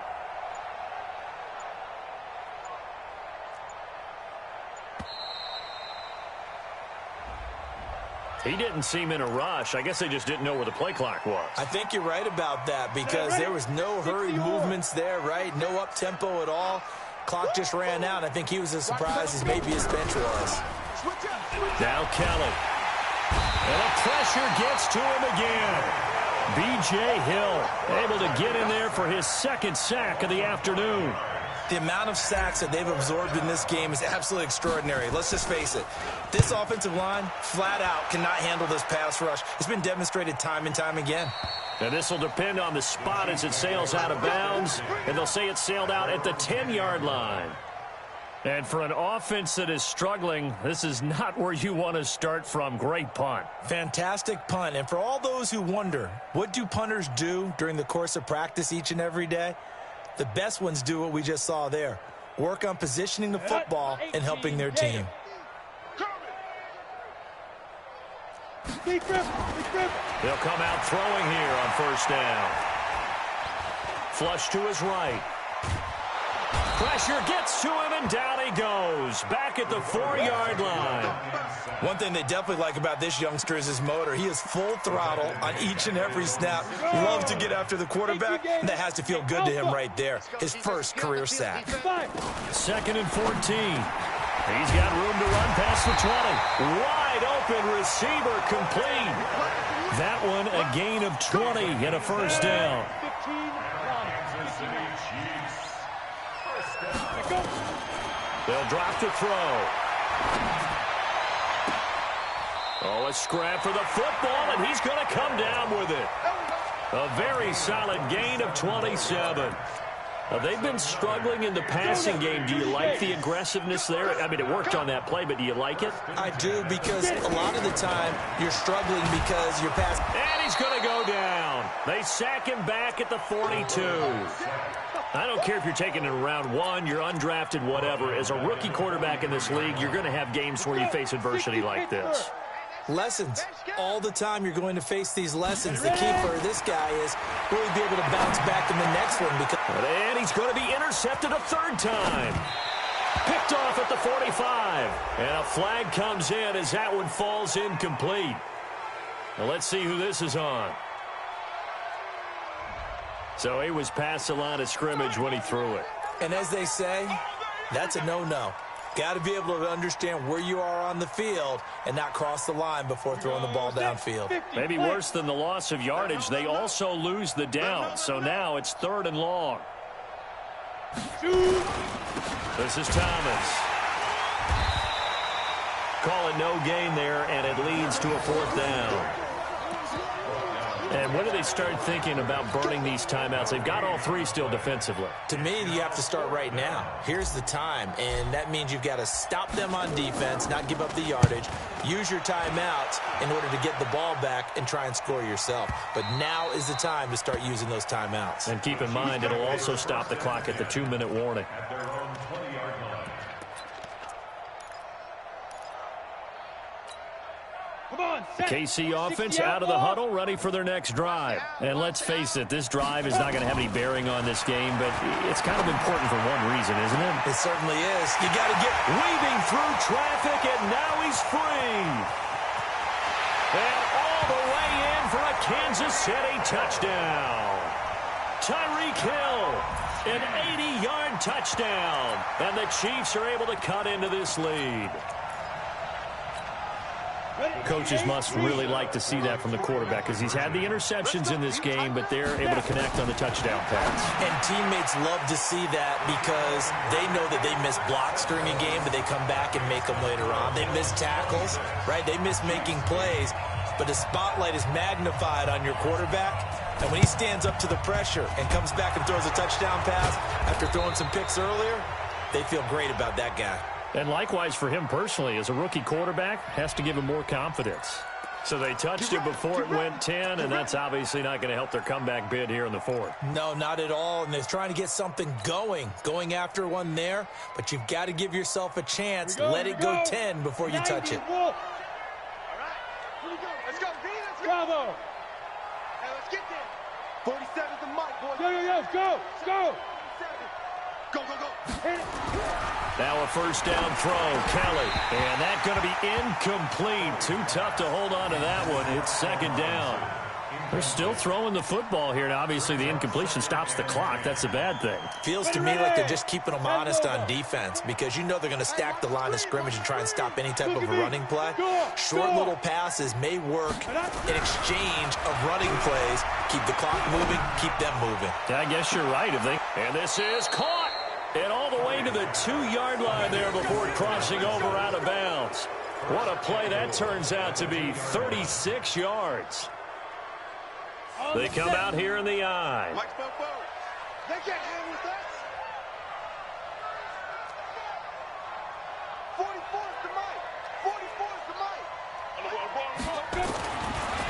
He didn't seem in a rush. I guess they just didn't know where the play clock was. I think you're right about that because there was no hurried movements there, right? No up-tempo at all. Clock just ran out. I think he was as surprised as maybe his bench was. Now Kelly. And the pressure gets to him again. B.J. Hill able to get in there for his second sack of the afternoon. The amount of sacks that they've absorbed in this game is absolutely extraordinary. Let's just face it. This offensive line, flat out, cannot handle this pass rush. It's been demonstrated time and time again. And this will depend on the spot as it sails out of bounds. And they'll say it sailed out at the 10-yard line. And for an offense that is struggling, this is not where you want to start from. Great punt. Fantastic punt. And for all those who wonder, what do punters do during the course of practice each and every day? The best ones do what we just saw there. Work on positioning the football and helping their team. They'll come out throwing here on first down. Flush to his right. Pressure gets to him, and down he goes. Back at the 4-yard line. One thing they definitely like about this youngster is his motor. He is full throttle on each and every snap. Loves to get after the quarterback, and that has to feel good to him right there. His first career sack. 2nd and 14. He's got room to run past the 20. Wide open receiver complete. That one a gain of 20 and a first down. They'll drop to throw. Oh, a scrap for the football, and he's going to come down with it. A very solid gain of 27. They've been struggling in the passing game. Do you like the aggressiveness there? I mean, it worked on that play, but do you like it? I do, because a lot of the time you're struggling because you're passing. And he's going to go down. They sack him back at the 42. I don't care if you're taking it in round 1, you're undrafted, whatever. As a rookie quarterback in this league, you're going to have games where you face adversity like this. Lessons. All the time you're going to face these lessons. The key for this guy is will he be able to bounce back in the next one? And he's going to be intercepted a third time. Picked off at the 45. And a flag comes in as that one falls incomplete. Now let's see who this is on. So he was past the line of scrimmage when he threw it. And as they say, that's a no-no. Got to be able to understand where you are on the field and not cross the line before throwing the ball downfield. Maybe worse than the loss of yardage, they also lose the down. So now it's 3rd and long. This is Thomas. Call it no gain there, and it leads to a 4th down. And when do they start thinking about burning these timeouts? They've got all 3 still defensively. To me, you have to start right now. Here's the time, and that means you've got to stop them on defense, not give up the yardage, use your timeouts in order to get the ball back and try and score yourself. But now is the time to start using those timeouts. And keep in mind, it'll also stop the clock at the 2-minute warning. The KC offense out of the huddle, ready for their next drive. And let's face it, this drive is not going to have any bearing on this game, but it's kind of important for one reason, isn't it? It certainly is. You got to get weaving through traffic, and now he's free. And all the way in for a Kansas City touchdown. Tyreek Hill An 80-yard touchdown. And the Chiefs are able to cut into this lead. Coaches must really like to see that from the quarterback because he's had the interceptions in this game, but they're able to connect on the touchdown pass. And teammates love to see that because they know that they miss blocks during a game, but they come back and make them later on. They miss tackles, right? They miss making plays, but the spotlight is magnified on your quarterback. And when he stands up to the pressure and comes back and throws a touchdown pass after throwing some picks earlier, they feel great about that guy. And likewise for him personally, as a rookie quarterback, has to give him more confidence. So they touched it before it went 10, and that's obviously not going to help their comeback bid here in the fourth. No, not at all, and they're trying to get something going after one there, but you've got to give yourself a chance. Let it go 10 before you touch it. All right, let's go, B, let's go. Bravo. Hey, let's get there. 47's the mic, boys. Yo, go, go. 47. Go, go, go. Hit it. Now a first down throw, Kelly. And that's going to be incomplete. Too tough to hold on to that one. It's second down. They're still throwing the football here. Now, obviously, the incompletion stops the clock. That's a bad thing. Feels to me like they're just keeping them honest on defense because you know they're going to stack the line of scrimmage and try and stop any type of a running play. Short little passes may work in exchange of running plays. Keep the clock moving, keep them moving. I guess you're right. And this is caught. And all the way to the 2-yard line there before crossing over out of bounds. What a play that turns out to be, 36 yards. They come out here in the I. Mike's both forward. They can't hang with us. 44's the mic. 44's the mic.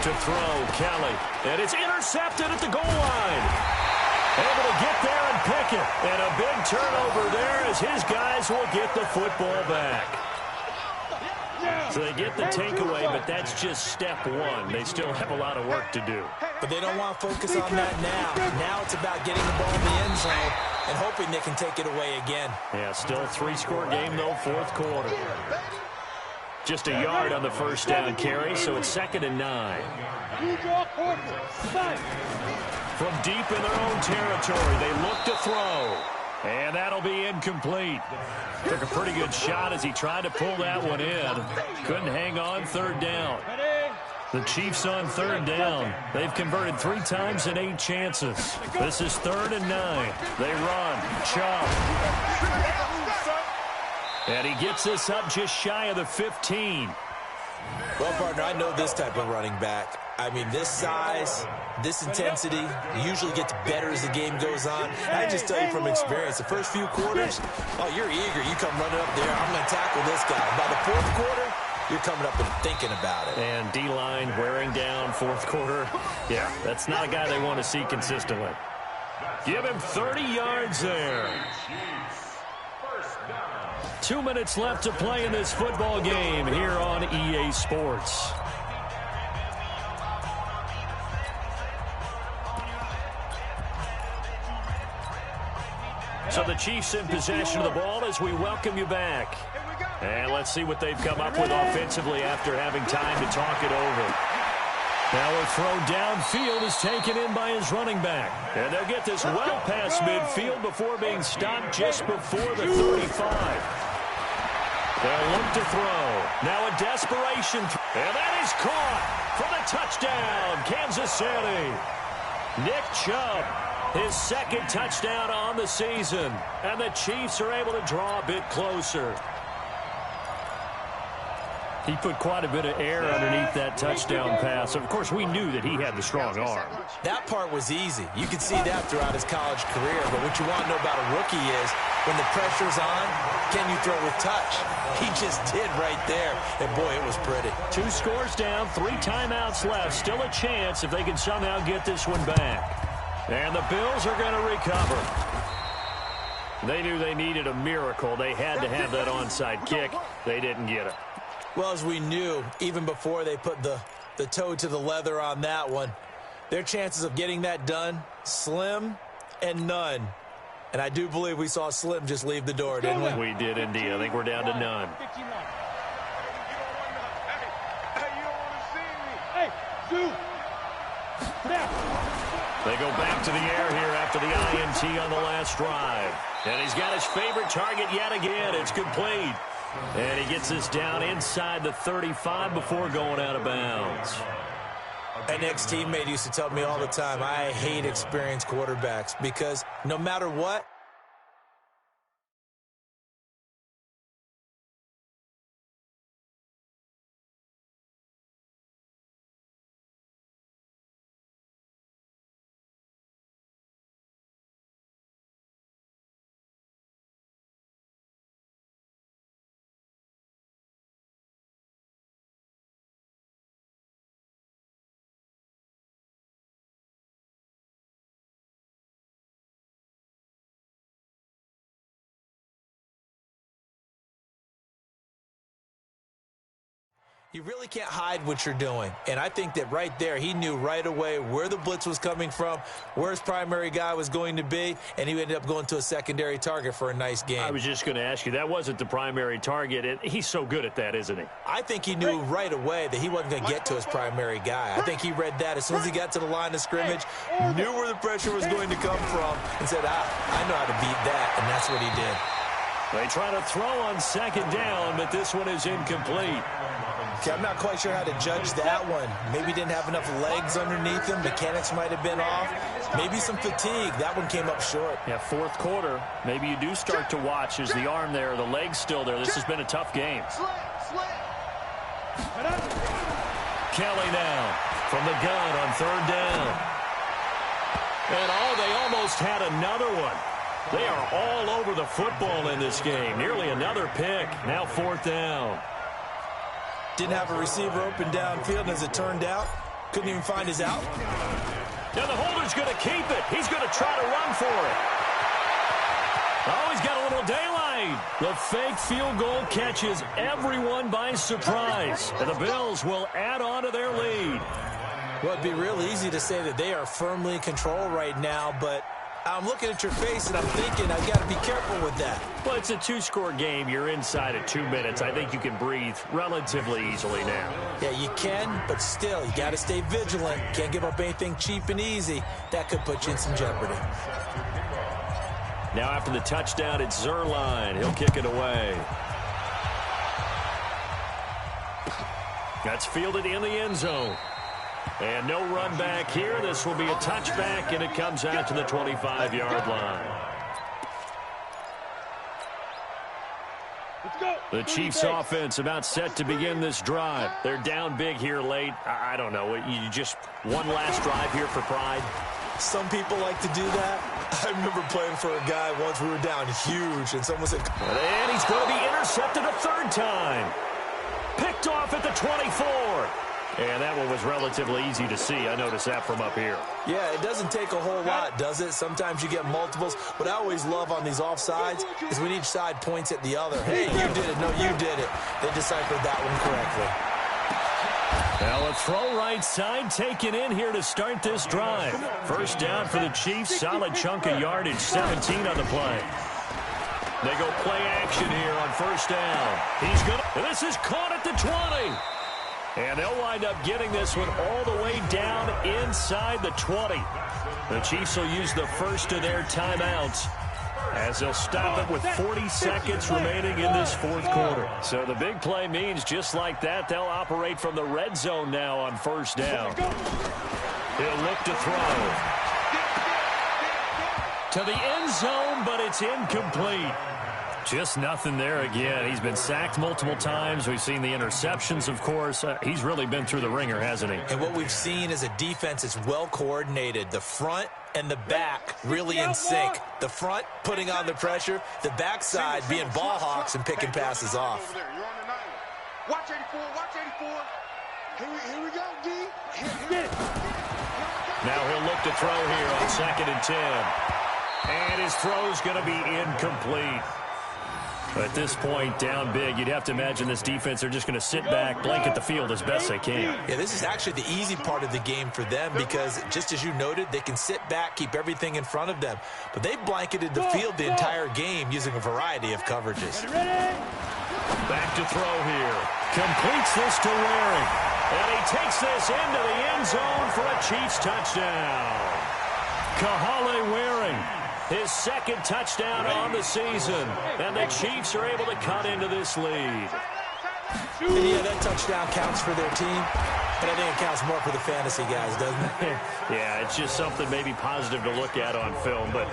To throw, Kelly. And it's intercepted at the goal line. Able to get there and pick it. And a big turnover there as his guys will get the football back. So they get the takeaway, but that's just step one. They still have a lot of work to do. But they don't want to focus on that now. Now it's about getting the ball in the end zone and hoping they can take it away again. Yeah, still 3-score game, though, fourth quarter. Just a yard on the first down carry, so it's 2nd and 9. From deep in their own territory, they look to throw. And that'll be incomplete. Took a pretty good shot as he tried to pull that one in. Couldn't hang on, third down. The Chiefs on third down. They've converted 3 times in 8 chances. This is 3rd and 9. They run. Chubb. And he gets us up just shy of the 15. Well, partner, I know this type of running back. I mean, this size, this intensity usually gets better as the game goes on. I just tell you from experience, the first few quarters, oh, you're eager. You come running up there. I'm going to tackle this guy. By the fourth quarter, you're coming up and thinking about it. And D-line wearing down fourth quarter. Yeah, that's not a guy they want to see consistently. Give him 30 yards there. 2 minutes left to play in this football game here on EA Sports. So the Chiefs in possession of the ball as we welcome you back. And let's see what they've come up with offensively after having time to talk it over. Now a throw downfield is taken in by his running back. And they'll get this well past midfield before being stopped just before the 35. They'll look to throw. Now a desperation. And that is caught for the touchdown, Kansas City. Nick Chubb, his 2nd touchdown on the season. And the Chiefs are able to draw a bit closer. He put quite a bit of air underneath that touchdown pass. Of course, we knew that he had the strong arm. That part was easy. You could see that throughout his college career. But what you want to know about a rookie is when the pressure's on, can you throw with touch? He just did right there. And, boy, it was pretty. 2 scores down, 3 timeouts left. Still a chance if they can somehow get this one back. And the Bills are going to recover. They knew they needed a miracle. They had to have that onside kick. They didn't get it. Well, as we knew, even before they put the toe to the leather on that one, their chances of getting that done, slim and none. And I do believe we saw Slim just leave the door, didn't we? We did indeed. I think we're down to none. Hey, Sue. They go back to the air here after after the INT on the last drive. And he's got his favorite target yet again. It's complete. And he gets this down inside the 35 before going out of bounds. An ex-teammate used to tell me all the time, I hate experienced quarterbacks because no matter what, you really can't hide what you're doing. And I think that right there, he knew right away where the blitz was coming from, where his primary guy was going to be, and he ended up going to a secondary target for a nice game. I was just going to ask you, that wasn't the primary target. And he's so good at that, isn't he? I think he knew right away that he wasn't going to get to his primary guy. I think he read that as soon as he got to the line of scrimmage, knew where the pressure was going to come from, and said, I know how to beat that, and that's what he did. They try to throw on second down, but this one is incomplete. Okay, I'm not quite sure how to judge that one. Maybe didn't have enough legs underneath him. Mechanics might have been off. Maybe some fatigue. That one came up short. Yeah, fourth quarter. Maybe you do start to watch. Is the arm there, the leg's still there? This has been a tough game. Kelly now from the gun on third down. And they almost had another one. They are all over the football in this game. Nearly another pick. Now fourth down. Didn't have a receiver open downfield, and as it turned out, couldn't even find his out. Now the holder's going to keep it. He's going to try to run for it. Oh, he's got a little daylight. The fake field goal catches everyone by surprise. And the Bills will add on to their lead. Well, it'd be real easy to say that they are firmly in control right now, but I'm looking at your face, and I'm thinking I've got to be careful with that. Well, it's a two-score game. You're inside at 2 minutes. I think you can breathe relatively easily now. Yeah, you can, but still, you got to stay vigilant. Can't give up anything cheap and easy. That could put you in some jeopardy. Now after the touchdown, it's Zuerlein. He'll kick it away. That's fielded in the end zone. And no run back here. This will be a touchback, and it comes out to the 25-yard line. Let's go. The Chiefs offense about set to begin this drive. They're down big here late. I don't know. You just one last drive here for pride? Some people like to do that. I remember playing for a guy once. We were down huge, and someone said, and he's going to be intercepted a third time. Picked off at the 24. And that one was relatively easy to see. I noticed that from up here. Yeah, it doesn't take a whole lot, does it? Sometimes you get multiples. What I always love on these offsides is when each side points at the other. Hey, you did it. No, you did it. They deciphered that one correctly. Well, a throw right side taken in here to start this drive. First down for the Chiefs. Solid chunk of yardage. 17 on the play. They go play action here on first down. He's going to... This is caught at the 20. And they'll wind up getting this one all the way down inside the 20. The Chiefs will use the first of their timeouts as they'll stop it with 40 seconds remaining in this fourth quarter. So the big play means just like that, they'll operate from the red zone now on first down. He'll look to throw. To the end zone, but it's incomplete. Just nothing there again. He's been sacked multiple times. We've seen the interceptions, of course. He's really been through the ringer, hasn't he? And what we've seen is a defense that's well coordinated. The front and the back really in sync. The front putting on the pressure. The backside being ball hawks and picking passes off. Watch 84, watch 84. Here we go, D. Now he'll look to throw here on 2nd and 10. And his throw's going to be incomplete. At this point, down big, you'd have to imagine this defense, they're just going to sit back, blanket the field as best they can. Yeah, this is actually the easy part of the game for them because, just as you noted, they can sit back, keep everything in front of them. But they blanketed the field the entire game using a variety of coverages. Back to throw here. Completes this to Waring. And he takes this into the end zone for a Chiefs touchdown. Kahale Waring, his second touchdown on the season. And the Chiefs are able to cut into this lead. And yeah, that touchdown counts for their team, but I think it counts more for the fantasy guys, doesn't it? Yeah, it's just something maybe positive to look at on film, but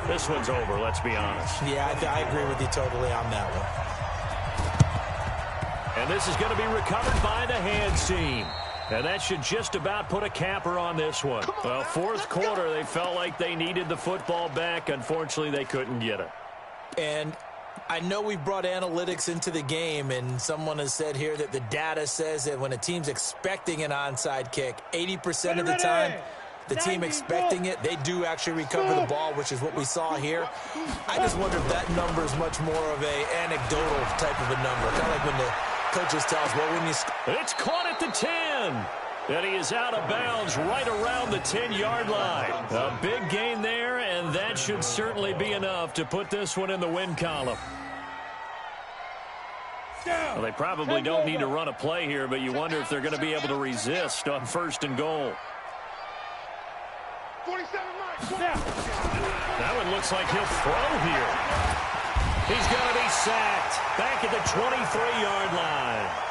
this one's over, let's be honest. Yeah, I agree with you totally on that one. And this is going to be recovered by the hands team. And that should just about put a capper on this one. Well, fourth quarter, they felt like they needed the football back. Unfortunately, they couldn't get it. And I know we brought analytics into the game, and someone has said here that the data says that when a team's expecting an onside kick, 80% of the time, the team expecting it, they do actually recover the ball, which is what we saw here. I just wonder if that number is much more of a anecdotal type of a number, kind of like when the coaches tell us, well, when you... It's caught at the 10. And he is out of bounds right around the 10-yard line. A big gain there, and that should certainly be enough to put this one in the win column. Well, they probably don't need to run a play here, but you wonder if they're going to be able to resist on 1st and goal. 47 miles. That one looks like he'll throw here. He's going to be sacked back at the 23-yard line.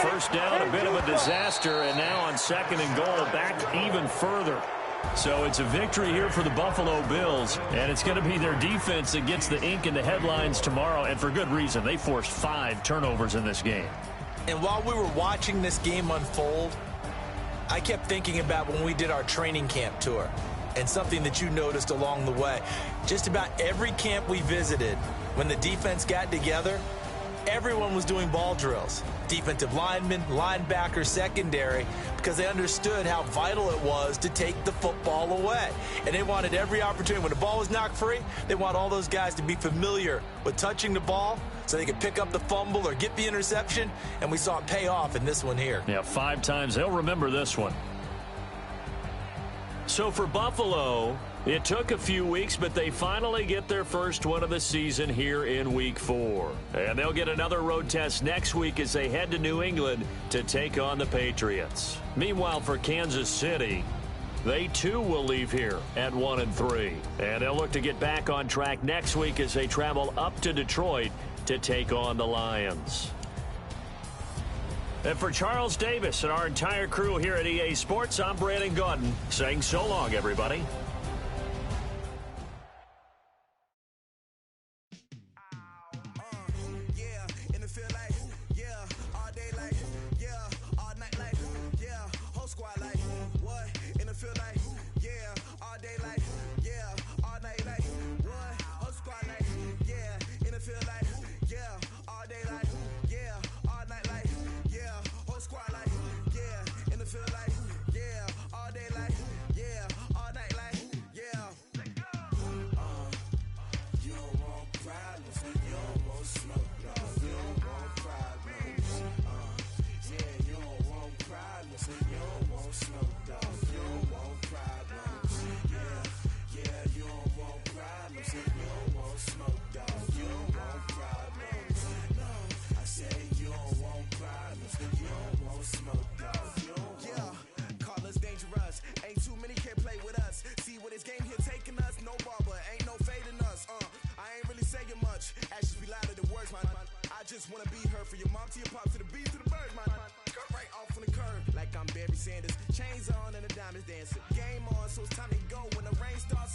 First down, a bit of a disaster, and now on 2nd and goal, back even further. So it's a victory here for the Buffalo Bills, and it's going to be their defense that gets the ink in the headlines tomorrow, and for good reason. They forced 5 turnovers in this game. And while we were watching this game unfold, I kept thinking about when we did our training camp tour, and something that you noticed along the way. Just about every camp we visited, when the defense got together, everyone was doing ball drills. Defensive linemen, linebacker, secondary, because they understood how vital it was to take the football away. And they wanted every opportunity. When the ball was knocked free, they want all those guys to be familiar with touching the ball so they could pick up the fumble or get the interception. And we saw it pay off in this one here. Yeah, 5 times. They'll remember this one. So for Buffalo, it took a few weeks, but they finally get their first one of the season here in Week 4. And they'll get another road test next week as they head to New England to take on the Patriots. Meanwhile, for Kansas City, they too will leave here at 1-3. And they'll look to get back on track next week as they travel up to Detroit to take on the Lions. And for Charles Davis and our entire crew here at EA Sports, I'm Brandon Gaudin saying so long, everybody. Chains on and the diamonds dancing. Game on, so it's time to go when the rain starts.